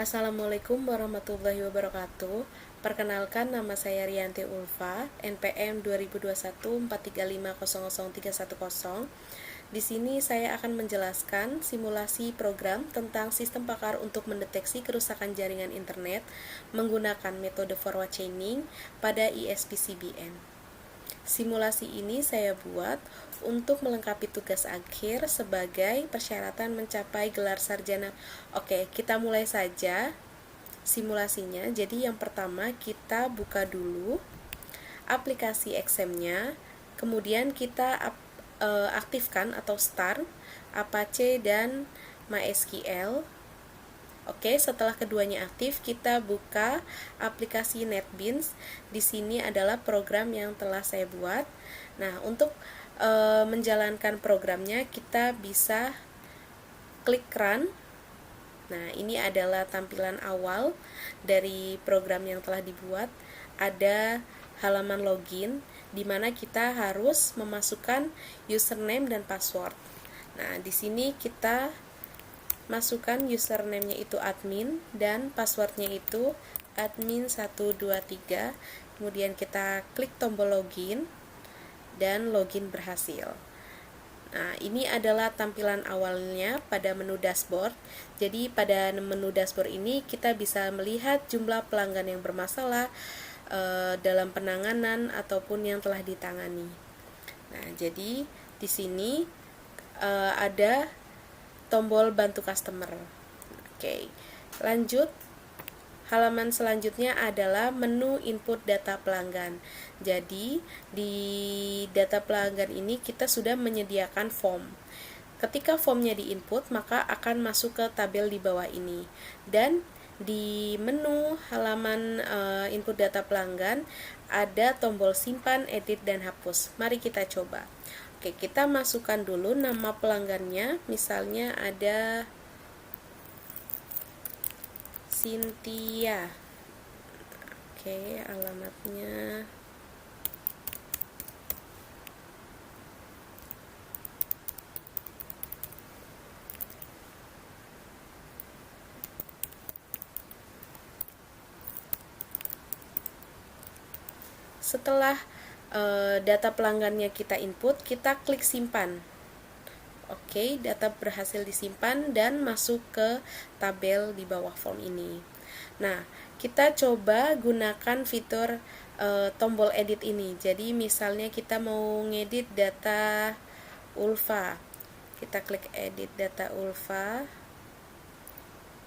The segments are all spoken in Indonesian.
Assalamualaikum warahmatullahi wabarakatuh. Perkenalkan, nama saya Rianti Ulfa, NPM 202143500310. Di sini saya akan menjelaskan simulasi program tentang sistem pakar untuk mendeteksi kerusakan jaringan internet menggunakan metode forward chaining pada ISP-CBN. Simulasi ini saya buat untuk melengkapi tugas akhir sebagai persyaratan mencapai gelar sarjana. Oke, kita mulai saja simulasinya. Jadi yang pertama kita buka dulu aplikasi XAMPP-nya, kemudian kita aktifkan atau start Apache dan MySQL. Oke, setelah keduanya aktif, kita buka aplikasi NetBeans. Di sini adalah program yang telah saya buat. Nah, untuk menjalankan programnya, kita bisa klik run. Nah, ini adalah tampilan awal dari program yang telah dibuat. Ada halaman login, di mana kita harus memasukkan username dan password. Nah, di sini kita masukkan username-nya itu admin dan passwordnya itu admin123. Kemudian kita klik tombol login dan login berhasil. Nah, ini adalah tampilan awalnya pada menu dashboard. Jadi pada menu dashboard ini kita bisa melihat jumlah pelanggan yang bermasalah dalam penanganan ataupun yang telah ditangani. Nah, jadi di sini ada tombol bantu customer. Oke, lanjut. Halaman selanjutnya adalah menu input data pelanggan. Jadi, di data pelanggan ini kita sudah menyediakan form. Ketika formnya di-input, maka akan masuk ke tabel di bawah ini. Dan di menu halaman input data pelanggan ada tombol simpan, edit, dan hapus. Mari kita coba. Oke, kita masukkan dulu nama pelanggannya. Misalnya ada Cynthia. Oke, alamatnya setelah data pelanggannya kita input, kita klik simpan. Oke, data berhasil disimpan dan masuk ke tabel di bawah form ini. Nah, kita coba gunakan fitur tombol edit ini. Jadi misalnya kita mau ngedit data Ulfa. Kita klik edit data Ulfa.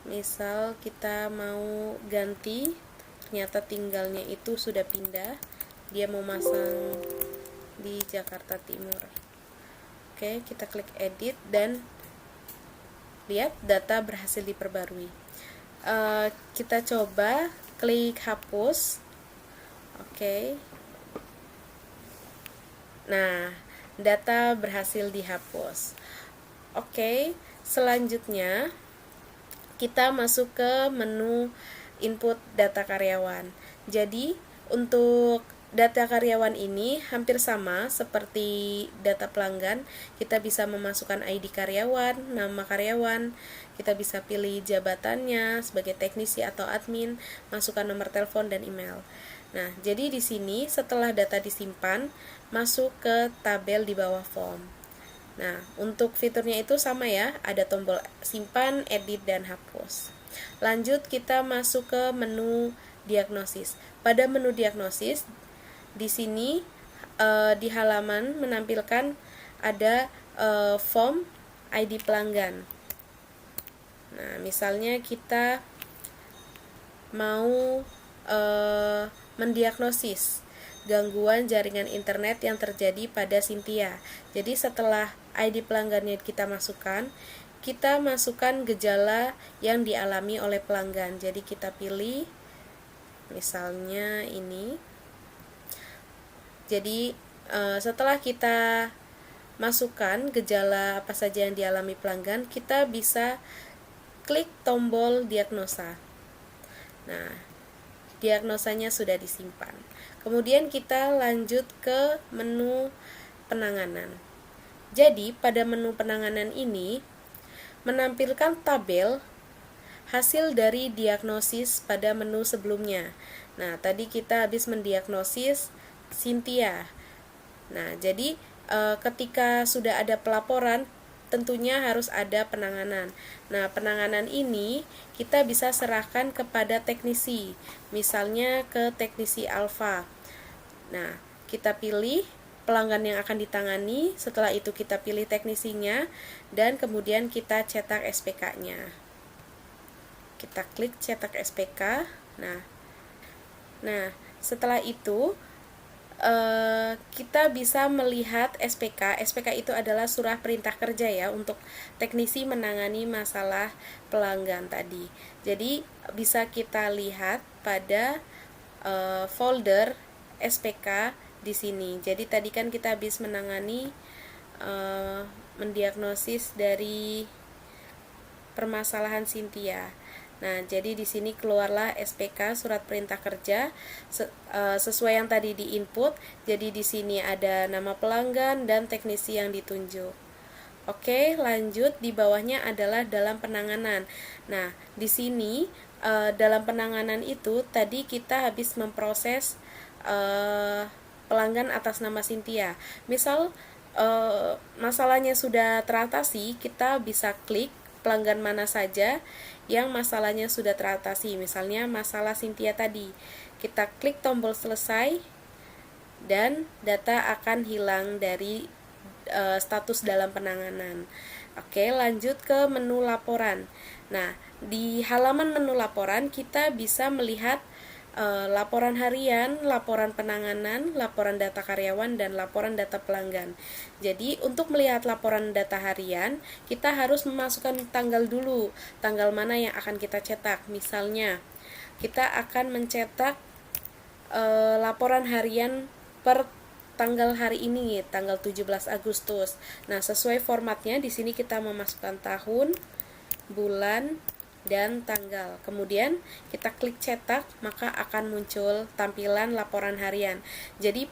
Misal kita mau ganti, ternyata tinggalnya itu sudah pindah. Dia mau masang di Jakarta Timur. Oke, kita klik edit dan lihat data berhasil diperbarui. Kita coba klik hapus. Oke. Nah, data berhasil dihapus. Oke, selanjutnya kita masuk ke menu input data karyawan. Jadi, untuk data karyawan ini hampir sama seperti data pelanggan. Kita bisa memasukkan ID karyawan, nama karyawan, kita bisa pilih jabatannya sebagai teknisi atau admin, masukkan nomor telepon dan email. Nah, jadi di sini setelah data disimpan, masuk ke tabel di bawah form. Nah, untuk fiturnya itu sama ya, ada tombol simpan, edit, dan hapus. Lanjut, kita masuk ke menu diagnosis. Pada menu diagnosis, di sini di halaman menampilkan ada form ID pelanggan. Nah, misalnya kita mau mendiagnosis gangguan jaringan internet yang terjadi pada Cynthia. Jadi setelah ID pelanggannya kita masukkan gejala yang dialami oleh pelanggan. Jadi kita pilih misalnya ini. Jadi setelah kita masukkan gejala apa saja yang dialami pelanggan, kita bisa klik tombol diagnosa. Nah, diagnosanya sudah disimpan. Kemudian kita lanjut ke menu penanganan. Jadi pada menu penanganan ini menampilkan tabel hasil dari diagnosis pada menu sebelumnya. Nah, tadi kita habis mendiagnosis Cynthia. Nah, jadi ketika sudah ada pelaporan, tentunya harus ada penanganan. Nah, penanganan ini kita bisa serahkan kepada teknisi, misalnya ke teknisi alfa. Nah, kita pilih pelanggan yang akan ditangani, setelah itu kita pilih teknisinya, dan kemudian kita cetak SPK-nya. Kita klik cetak SPK. Nah, setelah itu kita bisa melihat SPK. SPK itu adalah surah perintah kerja ya untuk teknisi menangani masalah pelanggan tadi. Jadi bisa kita lihat pada folder SPK di sini. Jadi tadi kan kita habis menangani mendiagnosis dari permasalahan Cynthia. Nah, jadi di sini keluarlah SPK surat perintah kerja sesuai yang tadi di input. Jadi di sini ada nama pelanggan dan teknisi yang ditunjuk. Oke, lanjut di bawahnya adalah dalam penanganan. Nah, di sini dalam penanganan itu tadi kita habis memproses pelanggan atas nama Cynthia. Misal masalahnya sudah teratasi, kita bisa klik pelanggan mana saja yang masalahnya sudah teratasi. Misalnya masalah Cynthia tadi, kita klik tombol selesai dan data akan hilang dari status dalam penanganan. Oke, lanjut ke menu laporan. Nah, di halaman menu laporan kita bisa melihat laporan harian, laporan penanganan, laporan data karyawan, dan laporan data pelanggan. Jadi untuk melihat laporan data harian, kita harus memasukkan tanggal dulu, tanggal mana yang akan kita cetak. Misalnya, kita akan mencetak laporan harian per tanggal hari ini, tanggal 17 Agustus. Nah, sesuai formatnya di sini kita memasukkan tahun, bulan, dan tanggal. Kemudian kita klik cetak, maka akan muncul tampilan laporan harian. Jadi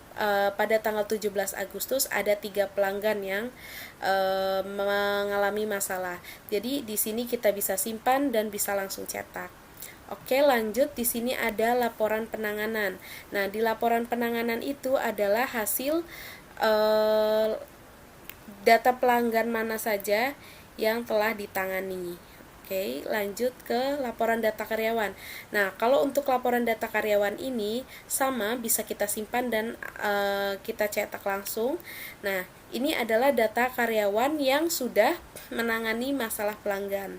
pada tanggal 17 Agustus ada 3 pelanggan yang mengalami masalah. Jadi di sini kita bisa simpan dan bisa langsung cetak. Oke, lanjut. Di sini ada laporan penanganan. Nah, di laporan penanganan itu adalah hasil data pelanggan mana saja yang telah ditangani. Oke, lanjut ke laporan data karyawan. Nah, kalau untuk laporan data karyawan ini sama, bisa kita simpan dan kita cetak langsung. Nah, ini adalah data karyawan yang sudah menangani masalah pelanggan.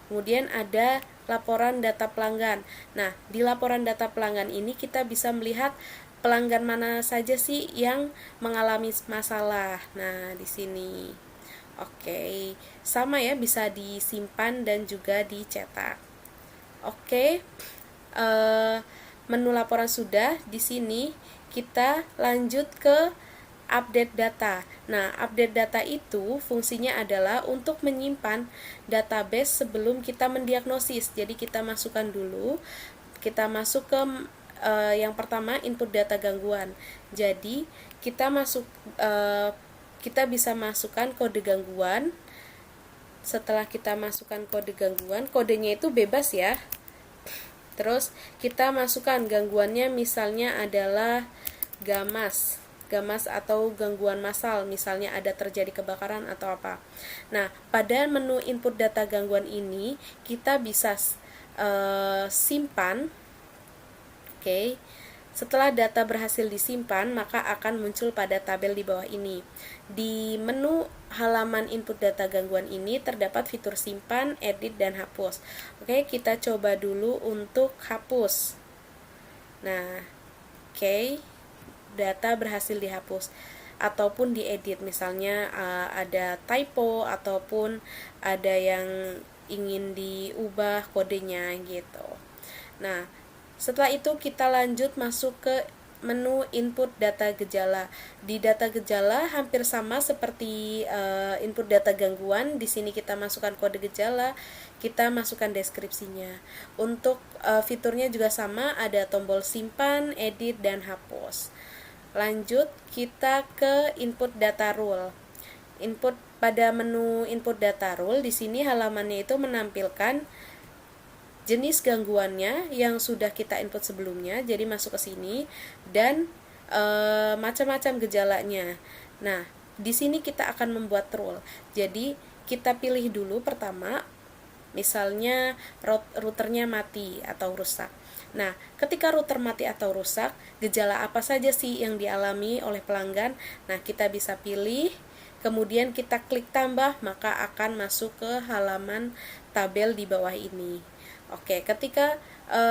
Kemudian ada laporan data pelanggan. Nah, di laporan data pelanggan ini kita bisa melihat pelanggan mana saja sih yang mengalami masalah. Nah, di sini. Oke, sama ya, bisa disimpan dan juga dicetak. Oke, menu laporan sudah. Di sini kita lanjut ke update data. Nah, update data itu fungsinya adalah untuk menyimpan database sebelum kita mendiagnosis. Jadi kita masukkan dulu, kita masuk ke yang pertama input data gangguan. Jadi kita kita bisa masukkan kode gangguan. Setelah kita masukkan kode gangguan, kodenya itu bebas ya. Terus kita masukkan gangguannya, misalnya adalah gamas atau gangguan massal, misalnya ada terjadi kebakaran atau apa. Nah, pada menu input data gangguan ini kita bisa simpan. Oke. Setelah data berhasil disimpan, maka akan muncul pada tabel di bawah ini. Di menu halaman input data gangguan ini terdapat fitur simpan, edit, dan hapus. Oke, kita coba dulu untuk hapus. Nah, oke, data berhasil dihapus ataupun diedit, misalnya ada typo ataupun ada yang ingin diubah kodenya gitu. Nah, setelah itu kita lanjut masuk ke menu input data gejala. Di data gejala hampir sama seperti input data gangguan. Di sini kita masukkan kode gejala, kita masukkan deskripsinya. Untuk fiturnya juga sama, ada tombol simpan, edit, dan hapus. Lanjut kita ke input data rule. Pada menu input data rule di sini halamannya itu menampilkan jenis gangguannya yang sudah kita input sebelumnya, jadi masuk ke sini, dan macam-macam gejalanya. Nah, di sini kita akan membuat rule. Jadi kita pilih dulu pertama, misalnya routernya mati atau rusak. Nah, ketika router mati atau rusak, gejala apa saja sih yang dialami oleh pelanggan? Nah, kita bisa pilih, kemudian kita klik tambah, maka akan masuk ke halaman tabel di bawah ini. Oke, ketika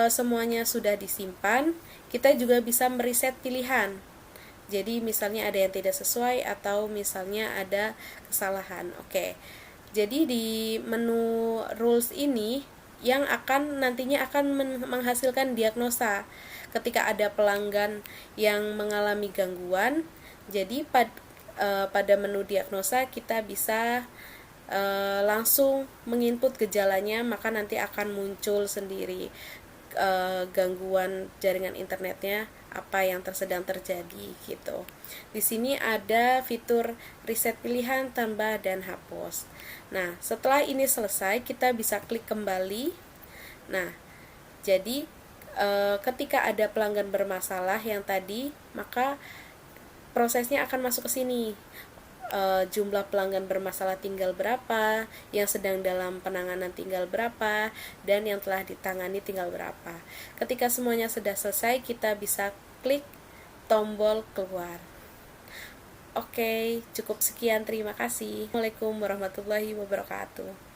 semuanya sudah disimpan, kita juga bisa mereset pilihan. Jadi misalnya ada yang tidak sesuai atau misalnya ada kesalahan. Oke. Jadi di menu rules ini yang nantinya akan menghasilkan diagnosa ketika ada pelanggan yang mengalami gangguan. Jadi pada menu diagnosa kita bisa langsung menginput gejalanya, maka nanti akan muncul sendiri gangguan jaringan internetnya apa yang sedang terjadi gitu. Di sini ada fitur reset pilihan, tambah dan hapus. Nah, setelah ini selesai, kita bisa klik kembali. Nah, jadi ketika ada pelanggan bermasalah yang tadi, maka prosesnya akan masuk ke sini. Jumlah pelanggan bermasalah tinggal berapa, yang sedang dalam penanganan tinggal berapa, dan yang telah ditangani tinggal berapa. Ketika semuanya sudah selesai, kita bisa klik tombol keluar. Oke, cukup sekian, terima kasih. Assalamualaikum warahmatullahi wabarakatuh.